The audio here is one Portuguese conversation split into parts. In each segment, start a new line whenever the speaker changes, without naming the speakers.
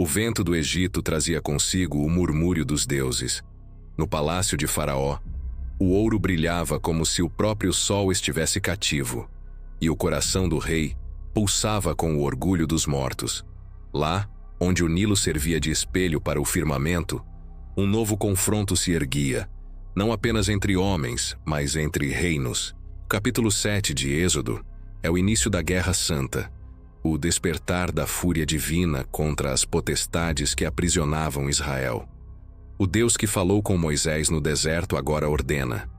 O vento do Egito trazia consigo o murmúrio dos deuses. No palácio de Faraó, o ouro brilhava como se o próprio sol estivesse cativo, e o coração do rei pulsava com o orgulho dos mortos. Lá, onde o Nilo servia de espelho para o firmamento, um novo confronto se erguia, não apenas entre homens, mas entre reinos. O capítulo 7 de Êxodo é o início da Guerra Santa, o despertar da fúria divina contra as potestades que aprisionavam Israel. O Deus que falou com Moisés no deserto agora ordena: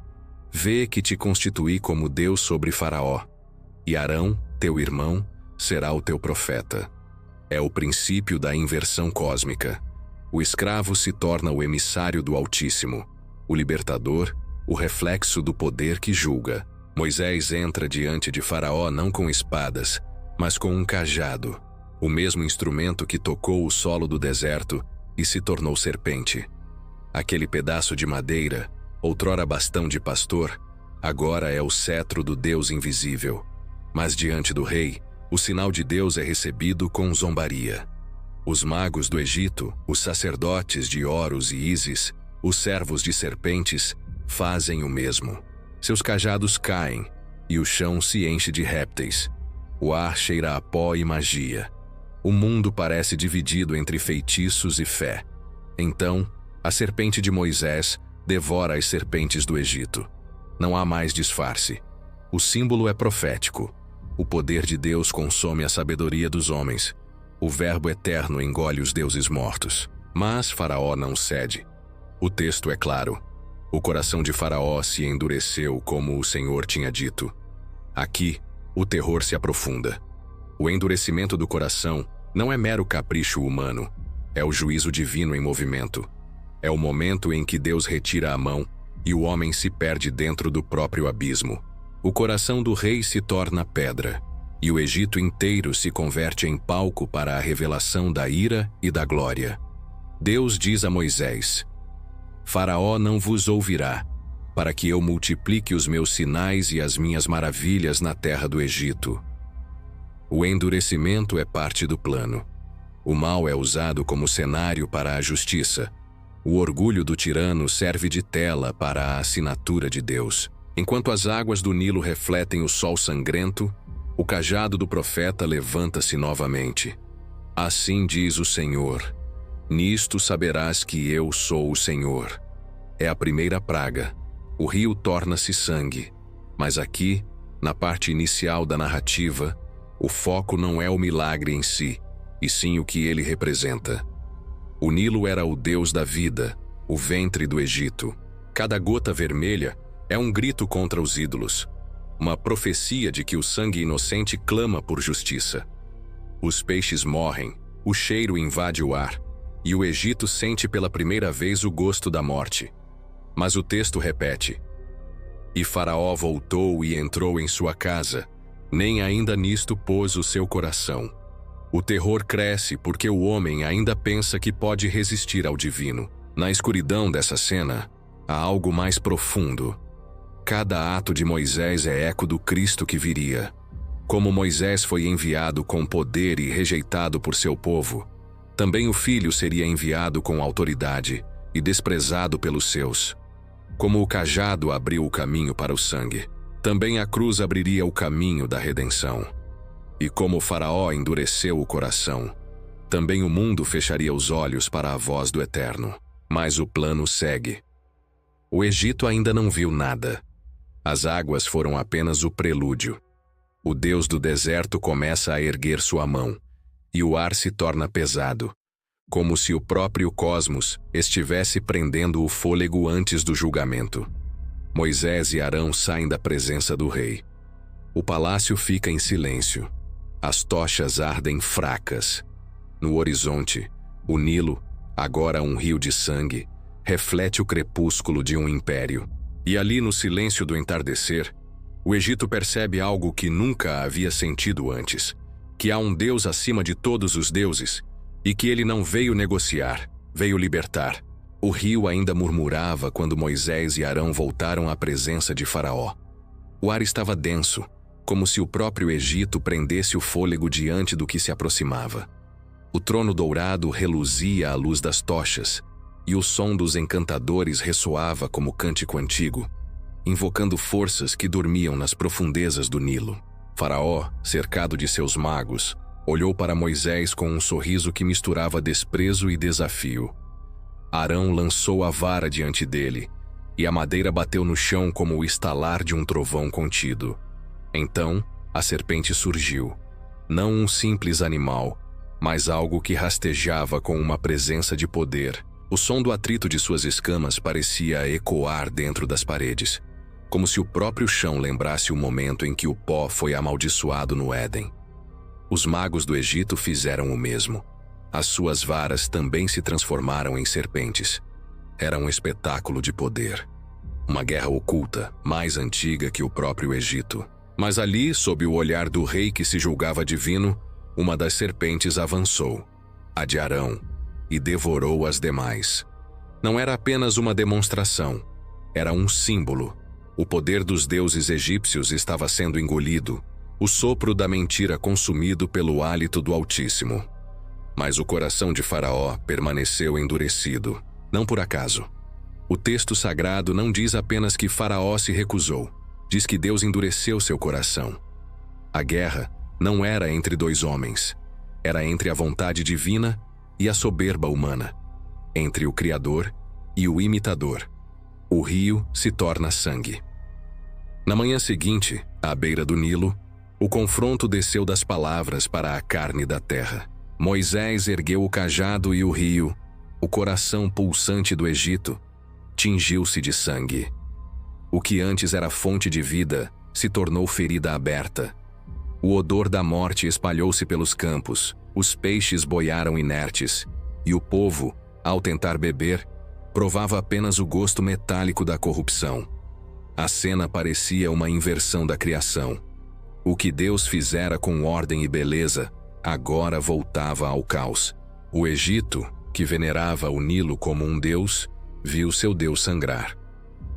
vê que te constituí como Deus sobre Faraó, e Arão, teu irmão, será o teu profeta. É o princípio da inversão cósmica. O escravo se torna o emissário do Altíssimo, o libertador, o reflexo do poder que julga. Moisés entra diante de Faraó não com espadas, mas com um cajado, o mesmo instrumento que tocou o solo do deserto e se tornou serpente. Aquele pedaço de madeira, outrora bastão de pastor, agora é o cetro do Deus invisível. Mas diante do rei, o sinal de Deus é recebido com zombaria. Os magos do Egito, os sacerdotes de Horus e Ísis, os servos de serpentes, fazem o mesmo. Seus cajados caem, e o chão se enche de répteis. O ar cheira a pó e magia. O mundo parece dividido entre feitiços e fé. Então, a serpente de Moisés devora as serpentes do Egito. Não há mais disfarce. O símbolo é profético. O poder de Deus consome a sabedoria dos homens. O Verbo eterno engole os deuses mortos. Mas Faraó não cede. O texto é claro. O coração de Faraó se endureceu como o Senhor tinha dito. Aqui, o terror se aprofunda. O endurecimento do coração não é mero capricho humano. É o juízo divino em movimento. É o momento em que Deus retira a mão e o homem se perde dentro do próprio abismo. O coração do rei se torna pedra, e o Egito inteiro se converte em palco para a revelação da ira e da glória. Deus diz a Moisés: Faraó não vos ouvirá, para que eu multiplique os meus sinais e as minhas maravilhas na terra do Egito. O endurecimento é parte do plano. O mal é usado como cenário para a justiça. O orgulho do tirano serve de tela para a assinatura de Deus. Enquanto as águas do Nilo refletem o sol sangrento, o cajado do profeta levanta-se novamente. Assim diz o Senhor: nisto saberás que eu sou o Senhor. É a primeira praga. O rio torna-se sangue. Mas aqui, na parte inicial da narrativa, o foco não é o milagre em si, e sim o que ele representa. O Nilo era o deus da vida, o ventre do Egito. Cada gota vermelha é um grito contra os ídolos, uma profecia de que o sangue inocente clama por justiça. Os peixes morrem, o cheiro invade o ar, e o Egito sente pela primeira vez o gosto da morte. Mas o texto repete: e Faraó voltou e entrou em sua casa, nem ainda nisto pôs o seu coração. O terror cresce porque o homem ainda pensa que pode resistir ao divino. Na escuridão dessa cena, há algo mais profundo. Cada ato de Moisés é eco do Cristo que viria. Como Moisés foi enviado com poder e rejeitado por seu povo, também o Filho seria enviado com autoridade e desprezado pelos seus. Como o cajado abriu o caminho para o sangue, também a cruz abriria o caminho da redenção. E como o Faraó endureceu o coração, também o mundo fecharia os olhos para a voz do Eterno. Mas o plano segue. O Egito ainda não viu nada. As águas foram apenas o prelúdio. O Deus do deserto começa a erguer sua mão, e o ar se torna pesado, como se o próprio cosmos estivesse prendendo o fôlego antes do julgamento. Moisés e Arão saem da presença do rei. O palácio fica em silêncio. As tochas ardem fracas. No horizonte, o Nilo, agora um rio de sangue, reflete o crepúsculo de um império. E ali no silêncio do entardecer, o Egito percebe algo que nunca havia sentido antes: que há um Deus acima de todos os deuses, e que ele não veio negociar, veio libertar. O rio ainda murmurava quando Moisés e Arão voltaram à presença de Faraó. O ar estava denso, como se o próprio Egito prendesse o fôlego diante do que se aproximava. O trono dourado reluzia à luz das tochas, e o som dos encantadores ressoava como cântico antigo, invocando forças que dormiam nas profundezas do Nilo. Faraó, cercado de seus magos, olhou para Moisés com um sorriso que misturava desprezo e desafio. Arão lançou a vara diante dele, e a madeira bateu no chão como o estalar de um trovão contido. Então, a serpente surgiu, não um simples animal, mas algo que rastejava com uma presença de poder. O som do atrito de suas escamas parecia ecoar dentro das paredes, como se o próprio chão lembrasse o momento em que o pó foi amaldiçoado no Éden. Os magos do Egito fizeram o mesmo. As suas varas também se transformaram em serpentes. Era um espetáculo de poder. Uma guerra oculta, mais antiga que o próprio Egito. Mas ali, sob o olhar do rei que se julgava divino, uma das serpentes avançou, a de Arão, e devorou as demais. Não era apenas uma demonstração, era um símbolo. O poder dos deuses egípcios estava sendo engolido, o sopro da mentira consumido pelo hálito do Altíssimo. Mas o coração de Faraó permaneceu endurecido, não por acaso. O texto sagrado não diz apenas que Faraó se recusou, diz que Deus endureceu seu coração. A guerra não era entre dois homens, era entre a vontade divina e a soberba humana, entre o Criador e o imitador. O rio se torna sangue. Na manhã seguinte, à beira do Nilo, o confronto desceu das palavras para a carne da terra. Moisés ergueu o cajado e o rio, o coração pulsante do Egito, tingiu-se de sangue. O que antes era fonte de vida se tornou ferida aberta. O odor da morte espalhou-se pelos campos, os peixes boiaram inertes, e o povo, ao tentar beber, provava apenas o gosto metálico da corrupção. A cena parecia uma inversão da criação. O que Deus fizera com ordem e beleza, agora voltava ao caos. O Egito, que venerava o Nilo como um deus, viu seu Deus sangrar.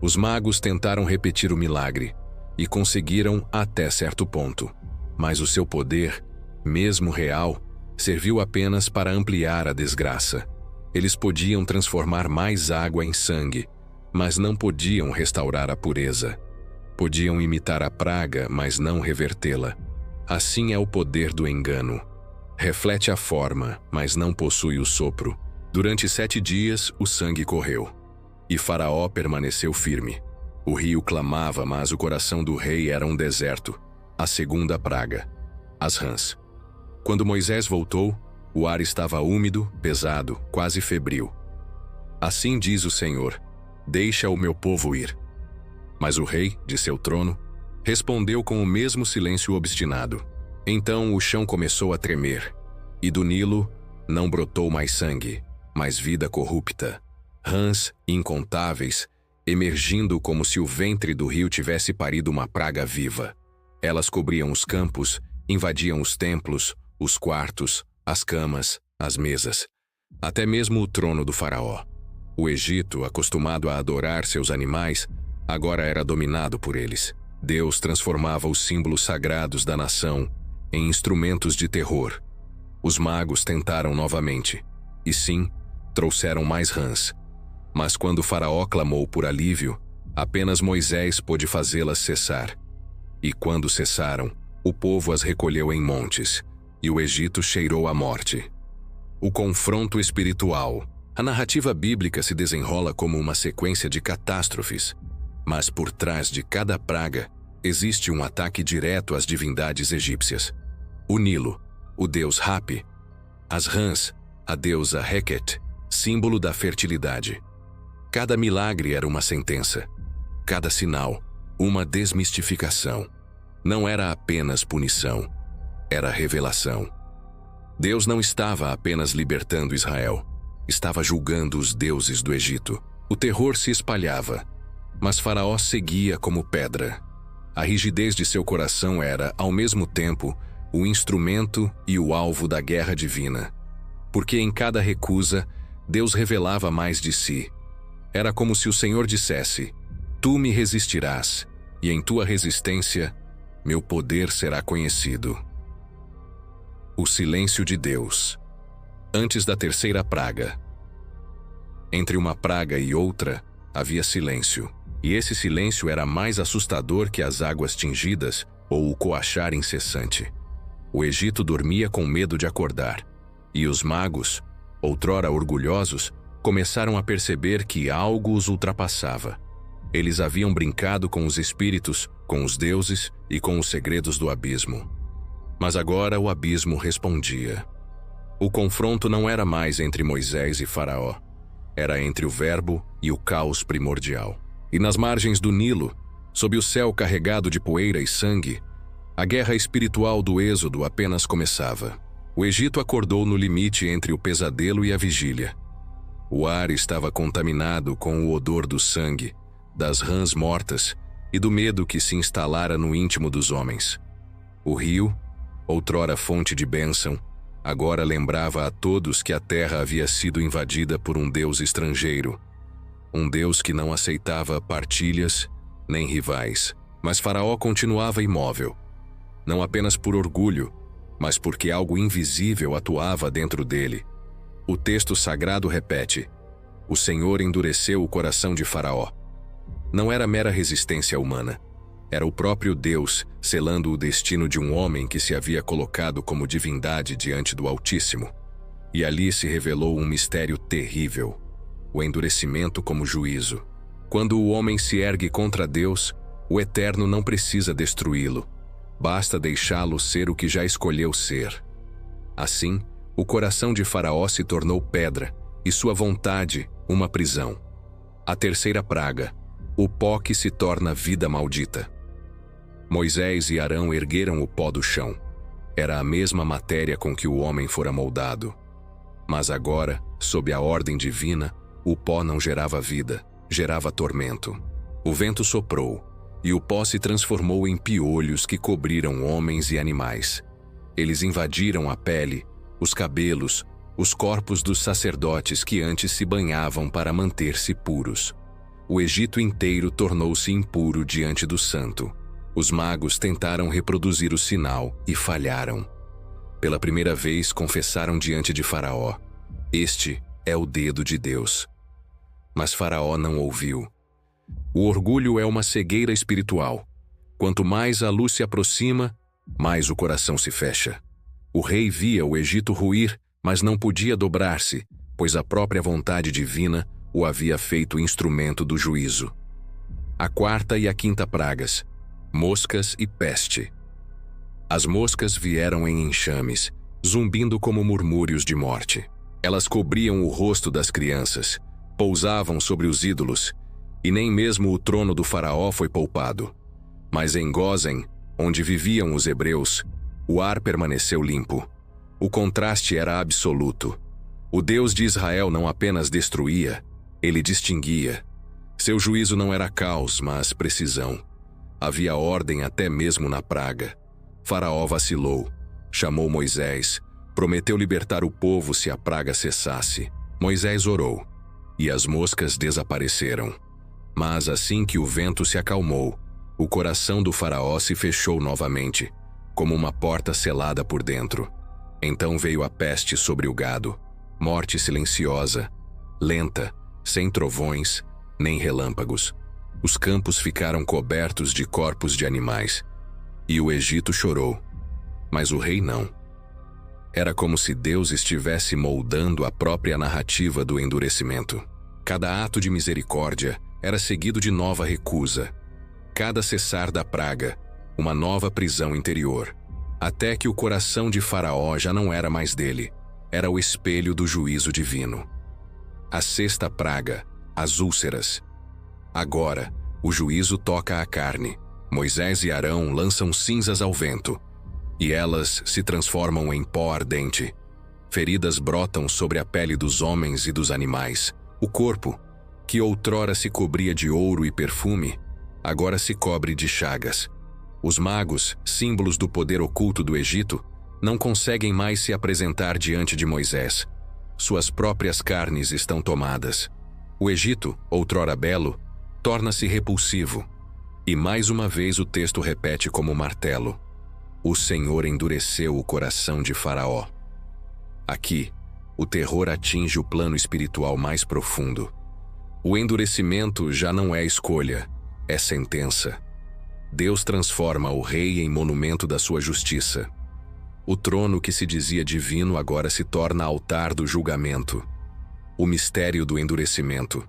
Os magos tentaram repetir o milagre, e conseguiram até certo ponto. Mas o seu poder, mesmo real, serviu apenas para ampliar a desgraça. Eles podiam transformar mais água em sangue, mas não podiam restaurar a pureza. Podiam imitar a praga, mas não revertê-la. Assim é o poder do engano. Reflete a forma, mas não possui o sopro. Durante 7 dias, o sangue correu. E Faraó permaneceu firme. O rio clamava, mas o coração do rei era um deserto. A segunda praga, as rãs. Quando Moisés voltou, o ar estava úmido, pesado, quase febril. Assim diz o Senhor: deixa o meu povo ir. Mas o rei, de seu trono, respondeu com o mesmo silêncio obstinado. Então o chão começou a tremer, e do Nilo não brotou mais sangue, mas vida corrupta. Rãs incontáveis, emergindo como se o ventre do rio tivesse parido uma praga viva. Elas cobriam os campos, invadiam os templos, os quartos, as camas, as mesas. Até mesmo o trono do faraó. O Egito, acostumado a adorar seus animais, agora era dominado por eles. Deus transformava os símbolos sagrados da nação em instrumentos de terror. Os magos tentaram novamente, e sim, trouxeram mais rãs. Mas quando o faraó clamou por alívio, apenas Moisés pôde fazê-las cessar. E quando cessaram, o povo as recolheu em montes, e o Egito cheirou a morte. O confronto espiritual. A narrativa bíblica se desenrola como uma sequência de catástrofes, mas por trás de cada praga existe um ataque direto às divindades egípcias. O Nilo, o deus Hapi; as rãs, a deusa Heket, símbolo da fertilidade. Cada milagre era uma sentença, cada sinal, uma desmistificação. Não era apenas punição, era revelação. Deus não estava apenas libertando Israel, estava julgando os deuses do Egito. O terror se espalhava, mas Faraó seguia como pedra. A rigidez de seu coração era, ao mesmo tempo, o instrumento e o alvo da guerra divina. Porque em cada recusa, Deus revelava mais de si. Era como se o Senhor dissesse: tu me resistirás, e em tua resistência, meu poder será conhecido. O silêncio de Deus. Antes da terceira praga. Entre uma praga e outra, havia silêncio. E esse silêncio era mais assustador que as águas tingidas ou o coachar incessante. O Egito dormia com medo de acordar. E os magos, outrora orgulhosos, começaram a perceber que algo os ultrapassava. Eles haviam brincado com os espíritos, com os deuses e com os segredos do abismo. Mas agora o abismo respondia. O confronto não era mais entre Moisés e Faraó. Era entre o Verbo e o caos primordial. E nas margens do Nilo, sob o céu carregado de poeira e sangue, a guerra espiritual do Êxodo apenas começava. O Egito acordou no limite entre o pesadelo e a vigília. O ar estava contaminado com o odor do sangue, das rãs mortas e do medo que se instalara no íntimo dos homens. O rio, outrora fonte de bênção, agora lembrava a todos que a terra havia sido invadida por um Deus estrangeiro, um Deus que não aceitava partilhas nem rivais. Mas Faraó continuava imóvel, não apenas por orgulho, mas porque algo invisível atuava dentro dele. O texto sagrado repete: o Senhor endureceu o coração de Faraó. Não era mera resistência humana. Era o próprio Deus selando o destino de um homem que se havia colocado como divindade diante do Altíssimo. E ali se revelou um mistério terrível: o endurecimento como juízo. Quando o homem se ergue contra Deus, o Eterno não precisa destruí-lo. Basta deixá-lo ser o que já escolheu ser. Assim, o coração de Faraó se tornou pedra e sua vontade uma prisão. A terceira praga, o pó que se torna vida maldita. Moisés e Arão ergueram o pó do chão. Era a mesma matéria com que o homem fora moldado. Mas agora, sob a ordem divina, o pó não gerava vida, gerava tormento. O vento soprou, e o pó se transformou em piolhos que cobriram homens e animais. Eles invadiram a pele, os cabelos, os corpos dos sacerdotes que antes se banhavam para manter-se puros. O Egito inteiro tornou-se impuro diante do santo. Os magos tentaram reproduzir o sinal e falharam. Pela primeira vez confessaram diante de Faraó: este é o dedo de Deus. Mas Faraó não ouviu. O orgulho é uma cegueira espiritual. Quanto mais a luz se aproxima, mais o coração se fecha. O rei via o Egito ruir, mas não podia dobrar-se, pois a própria vontade divina o havia feito instrumento do juízo. A quarta e a quinta pragas: moscas e peste. As moscas vieram em enxames, zumbindo como murmúrios de morte. Elas cobriam o rosto das crianças, pousavam sobre os ídolos, e nem mesmo o trono do faraó foi poupado. Mas em Gósen, onde viviam os hebreus, o ar permaneceu limpo. O contraste era absoluto. O Deus de Israel não apenas destruía, ele distinguia. Seu juízo não era caos, mas precisão. Havia ordem até mesmo na praga. Faraó vacilou, chamou Moisés, prometeu libertar o povo se a praga cessasse. Moisés orou, e as moscas desapareceram. Mas assim que o vento se acalmou, o coração do faraó se fechou novamente, como uma porta selada por dentro. Então veio a peste sobre o gado, morte silenciosa, lenta, sem trovões, nem relâmpagos. Os campos ficaram cobertos de corpos de animais, e o Egito chorou, mas o rei não. Era como se Deus estivesse moldando a própria narrativa do endurecimento. Cada ato de misericórdia era seguido de nova recusa. Cada cessar da praga, uma nova prisão interior. Até que o coração de Faraó já não era mais dele, era o espelho do juízo divino. A sexta praga, as úlceras. Agora, o juízo toca a carne. Moisés e Arão lançam cinzas ao vento, e elas se transformam em pó ardente. Feridas brotam sobre a pele dos homens e dos animais. O corpo, que outrora se cobria de ouro e perfume, agora se cobre de chagas. Os magos, símbolos do poder oculto do Egito, não conseguem mais se apresentar diante de Moisés. Suas próprias carnes estão tomadas. O Egito, outrora belo, torna-se repulsivo. E mais uma vez o texto repete como martelo: o Senhor endureceu o coração de Faraó. Aqui, o terror atinge o plano espiritual mais profundo. O endurecimento já não é escolha, é sentença. Deus transforma o rei em monumento da sua justiça. O trono que se dizia divino agora se torna altar do julgamento. O mistério do endurecimento.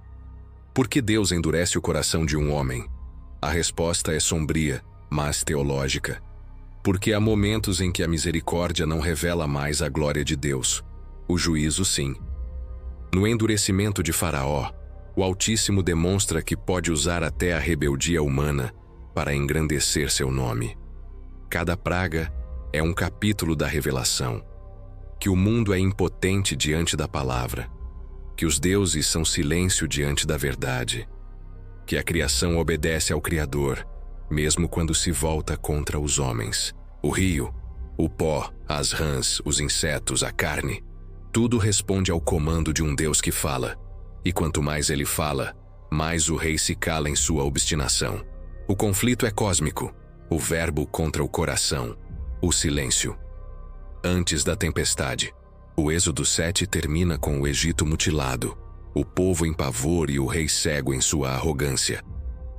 Por que Deus endurece o coração de um homem? A resposta é sombria, mas teológica. Porque há momentos em que a misericórdia não revela mais a glória de Deus. O juízo, sim. No endurecimento de Faraó, o Altíssimo demonstra que pode usar até a rebeldia humana para engrandecer seu nome. Cada praga é um capítulo da revelação. Que o mundo é impotente diante da palavra. Que os deuses são silêncio diante da verdade. Que a criação obedece ao Criador, mesmo quando se volta contra os homens. O rio, o pó, as rãs, os insetos, a carne, tudo responde ao comando de um Deus que fala. E quanto mais ele fala, mais o rei se cala em sua obstinação. O conflito é cósmico, o verbo contra o coração, o silêncio. Antes da tempestade, o Êxodo 7 termina com o Egito mutilado, o povo em pavor e o rei cego em sua arrogância.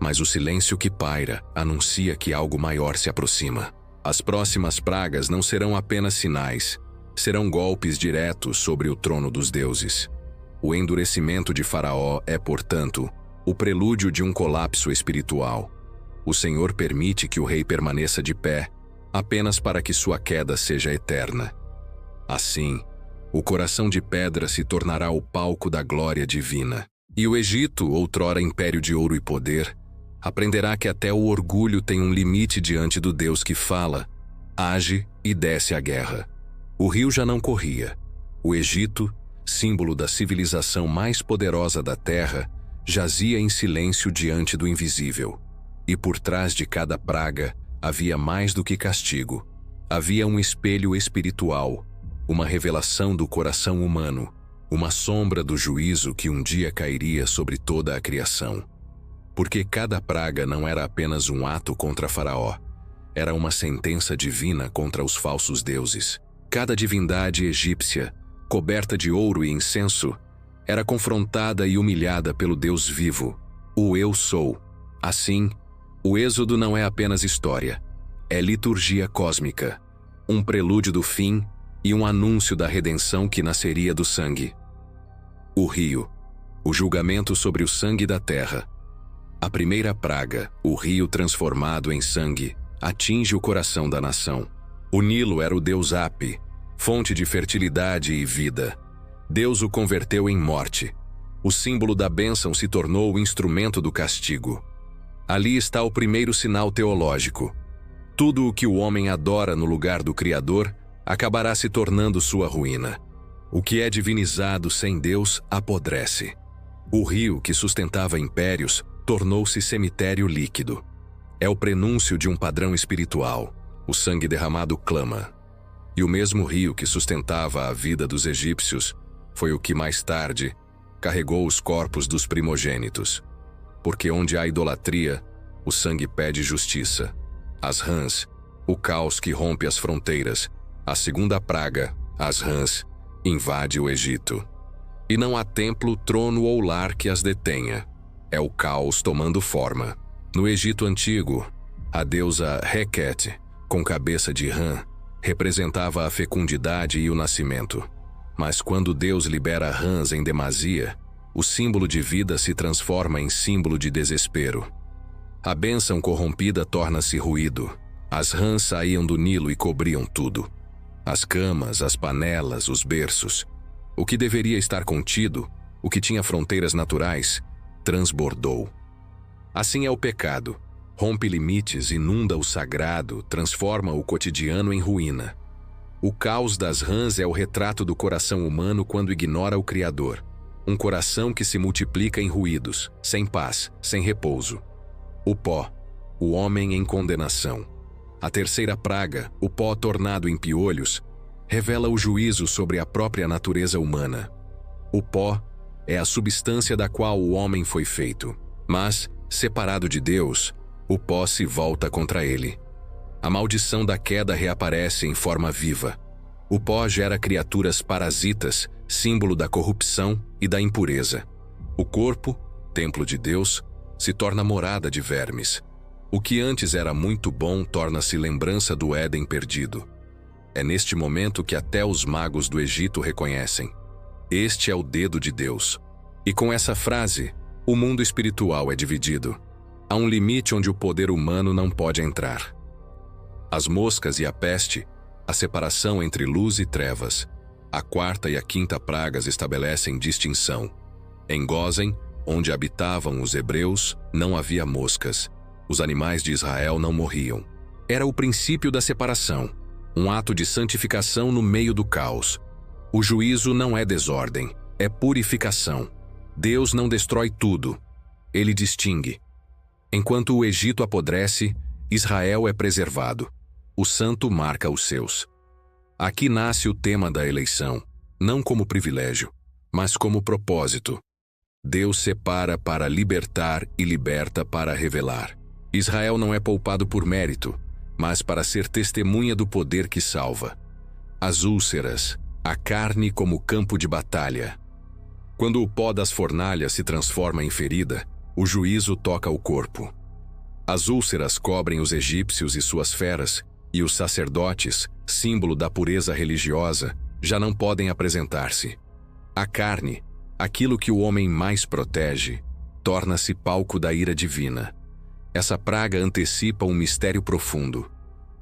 Mas o silêncio que paira anuncia que algo maior se aproxima. As próximas pragas não serão apenas sinais, serão golpes diretos sobre o trono dos deuses. O endurecimento de Faraó é, portanto, o prelúdio de um colapso espiritual. O Senhor permite que o rei permaneça de pé, apenas para que sua queda seja eterna. Assim, o coração de pedra se tornará o palco da glória divina. E o Egito, outrora império de ouro e poder, aprenderá que até o orgulho tem um limite diante do Deus que fala, age e desce à guerra. O rio já não corria. O Egito, símbolo da civilização mais poderosa da terra, jazia em silêncio diante do invisível. E por trás de cada praga havia mais do que castigo. Havia um espelho espiritual, uma revelação do coração humano, uma sombra do juízo que um dia cairia sobre toda a criação. Porque cada praga não era apenas um ato contra Faraó, era uma sentença divina contra os falsos deuses. Cada divindade egípcia, coberta de ouro e incenso, era confrontada e humilhada pelo Deus vivo, o Eu Sou. Assim, o Êxodo não é apenas história, é liturgia cósmica, um prelúdio do fim e um anúncio da redenção que nasceria do sangue. O rio, o julgamento sobre o sangue da terra. A primeira praga, o rio transformado em sangue, atinge o coração da nação. O Nilo era o deus Api, fonte de fertilidade e vida. Deus o converteu em morte. O símbolo da bênção se tornou o instrumento do castigo. Ali está o primeiro sinal teológico. Tudo o que o homem adora no lugar do Criador acabará se tornando sua ruína. O que é divinizado sem Deus apodrece. O rio que sustentava impérios tornou-se cemitério líquido. É o prenúncio de um padrão espiritual. O sangue derramado clama. E o mesmo rio que sustentava a vida dos egípcios foi o que mais tarde carregou os corpos dos primogênitos. Porque onde há idolatria, o sangue pede justiça. As rãs, o caos que rompe as fronteiras. A segunda praga, as rãs, invade o Egito. E não há templo, trono ou lar que as detenha. É o caos tomando forma. No Egito antigo, a deusa Requete, com cabeça de rã, representava a fecundidade e o nascimento. Mas quando Deus libera rãs em demasia, o símbolo de vida se transforma em símbolo de desespero. A bênção corrompida torna-se ruído. As rãs saíam do Nilo e cobriam tudo. As camas, as panelas, os berços. O que deveria estar contido, o que tinha fronteiras naturais, transbordou. Assim é o pecado. Rompe limites, inunda o sagrado, transforma o cotidiano em ruína. O caos das rãs é o retrato do coração humano quando ignora o Criador. Um coração que se multiplica em ruídos, sem paz, sem repouso. O pó, o homem em condenação. A terceira praga, o pó tornado em piolhos, revela o juízo sobre a própria natureza humana. O pó é a substância da qual o homem foi feito. Mas, separado de Deus, o pó se volta contra ele. A maldição da queda reaparece em forma viva. O pó gera criaturas parasitas, símbolo da corrupção e da impureza. O corpo, templo de Deus, se torna morada de vermes. O que antes era muito bom torna-se lembrança do Éden perdido. É neste momento que até os magos do Egito reconhecem: este é o dedo de Deus. E com essa frase, o mundo espiritual é dividido. Há um limite onde o poder humano não pode entrar. As moscas e a peste, a separação entre luz e trevas. A quarta e a quinta pragas estabelecem distinção. Em Gósen, onde habitavam os hebreus, não havia moscas. Os animais de Israel não morriam. Era o princípio da separação, um ato de santificação no meio do caos. O juízo não é desordem, é purificação. Deus não destrói tudo, ele distingue. Enquanto o Egito apodrece, Israel é preservado. O santo marca os seus. Aqui nasce o tema da eleição, não como privilégio, mas como propósito. Deus separa para libertar e liberta para revelar. Israel não é poupado por mérito, mas para ser testemunha do poder que salva. As úlceras, a carne como campo de batalha. Quando o pó das fornalhas se transforma em ferida, o juízo toca o corpo. As úlceras cobrem os egípcios e suas feras, e os sacerdotes, símbolo da pureza religiosa, já não podem apresentar-se. A carne, aquilo que o homem mais protege, torna-se palco da ira divina. Essa praga antecipa um mistério profundo.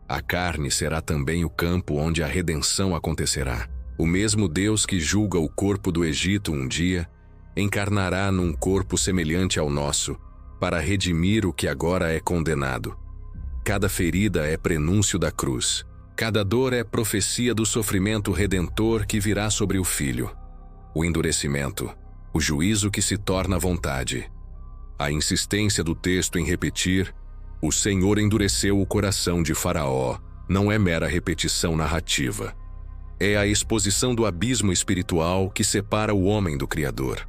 A carne será também o campo onde a redenção acontecerá. O mesmo Deus que julga o corpo do Egito um dia, encarnará num corpo semelhante ao nosso, para redimir o que agora é condenado. Cada ferida é prenúncio da cruz. Cada dor é profecia do sofrimento redentor que virá sobre o Filho. O endurecimento, o juízo que se torna vontade. A insistência do texto em repetir: o Senhor endureceu o coração de Faraó, não é mera repetição narrativa. É a exposição do abismo espiritual que separa o homem do Criador.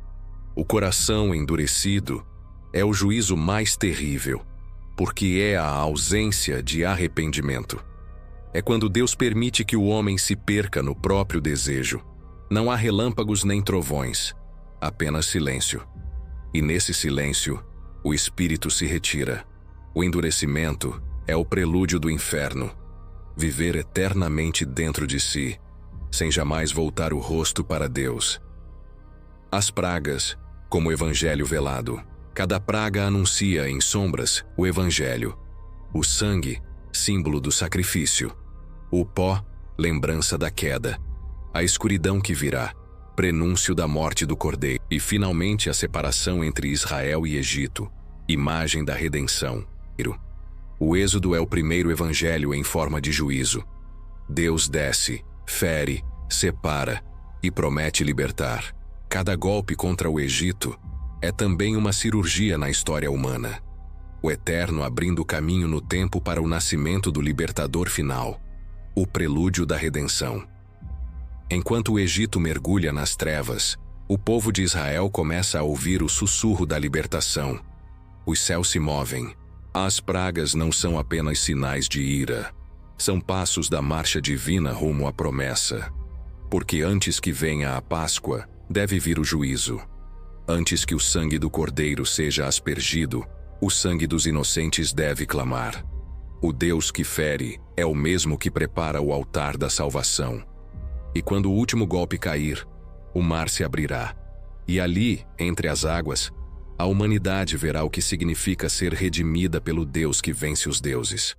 O coração endurecido é o juízo mais terrível, porque é a ausência de arrependimento. É quando Deus permite que o homem se perca no próprio desejo. Não há relâmpagos nem trovões, apenas silêncio. E nesse silêncio, o espírito se retira. O endurecimento é o prelúdio do inferno. Viver eternamente dentro de si, sem jamais voltar o rosto para Deus. As pragas, como o evangelho velado. Cada praga anuncia em sombras o evangelho. O sangue, símbolo do sacrifício. O pó, lembrança da queda. A escuridão que virá, prenúncio da morte do cordeiro. E finalmente a separação entre Israel e Egito, imagem da redenção. O Êxodo é o primeiro evangelho em forma de juízo. Deus desce, fere, separa e promete libertar. Cada golpe contra o Egito é também uma cirurgia na história humana. O Eterno abrindo caminho no tempo para o nascimento do libertador final, o prelúdio da redenção. Enquanto o Egito mergulha nas trevas, o povo de Israel começa a ouvir o sussurro da libertação. Os céus se movem. As pragas não são apenas sinais de ira. São passos da marcha divina rumo à promessa. Porque antes que venha a Páscoa, deve vir o juízo. Antes que o sangue do cordeiro seja aspergido, o sangue dos inocentes deve clamar. O Deus que fere é o mesmo que prepara o altar da salvação. E quando o último golpe cair, o mar se abrirá. E ali, entre as águas, a humanidade verá o que significa ser redimida pelo Deus que vence os deuses.